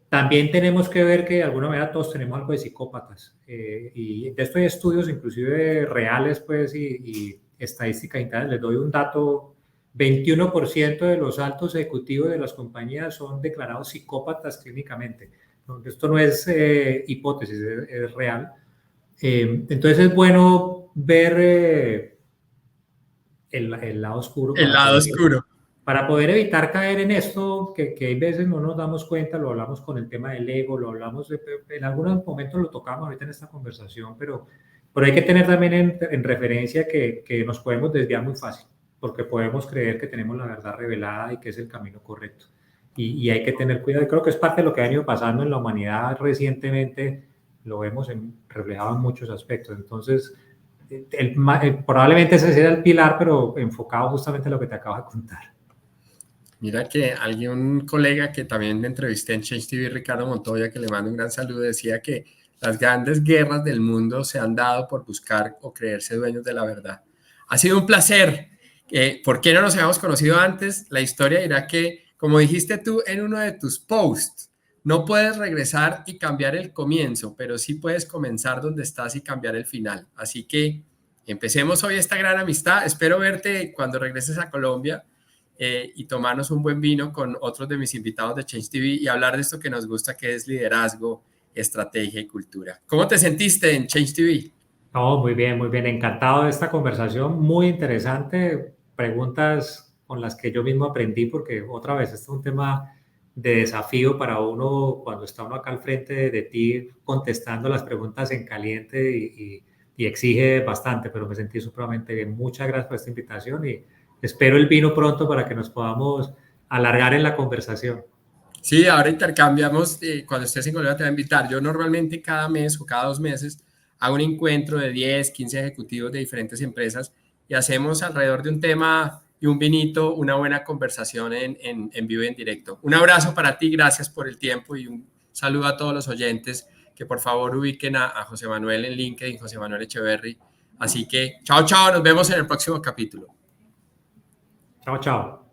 también tenemos que ver que de alguna manera todos tenemos algo de psicópatas. Y de esto hay estudios inclusive reales pues, y estadísticas internas. Les doy un dato, 21% de los altos ejecutivos de las compañías son declarados psicópatas clínicamente. Esto no es hipótesis, es real. Entonces es bueno ver el lado oscuro El lado oscuro. para poder evitar caer en esto que hay veces no nos damos cuenta, lo hablamos con el tema del ego, lo hablamos, en algunos momentos lo tocamos ahorita en esta conversación, pero hay que tener también en referencia que nos podemos desviar muy fácil, porque podemos creer que tenemos la verdad revelada y que es el camino correcto. Y hay que tener cuidado. Y creo que es parte de lo que ha venido pasando en la humanidad recientemente, lo vemos reflejado en muchos aspectos. Entonces, probablemente ese sería el pilar, pero enfocado justamente en lo que te acabo de contar. Mira que un colega que también me entrevisté en Change TV, Ricardo Montoya, que le mando un gran saludo, decía que las grandes guerras del mundo se han dado por buscar o creerse dueños de la verdad. Ha sido un placer. ¿Por qué no nos habíamos conocido antes? La historia dirá que, como dijiste tú en uno de tus posts, no puedes regresar y cambiar el comienzo, pero sí puedes comenzar donde estás y cambiar el final. Así que empecemos hoy esta gran amistad. Espero verte cuando regreses a Colombia. Y tomarnos un buen vino con otros de mis invitados de Change TV y hablar de esto que nos gusta, que es liderazgo, estrategia y cultura. ¿Cómo te sentiste en Change TV? No, muy bien, muy bien. Encantado de esta conversación, muy interesante. Preguntas con las que yo mismo aprendí, porque otra vez, este es un tema de desafío para uno cuando está uno acá al frente de ti contestando las preguntas en caliente y exige bastante, pero me sentí supremamente bien. Muchas gracias por esta invitación y espero el vino pronto para que nos podamos alargar en la conversación. Sí, ahora intercambiamos, cuando estés en Colombia te voy a invitar. Yo normalmente cada mes o cada 2 meses hago un encuentro de 10, 15 ejecutivos de diferentes empresas y hacemos alrededor de un tema y un vinito, una buena conversación en vivo y en directo. Un abrazo para ti, gracias por el tiempo y un saludo a todos los oyentes que por favor ubiquen a José Manuel en LinkedIn, José Manuel Echeverry. Así que chao, chao, nos vemos en el próximo capítulo. Chao, chao.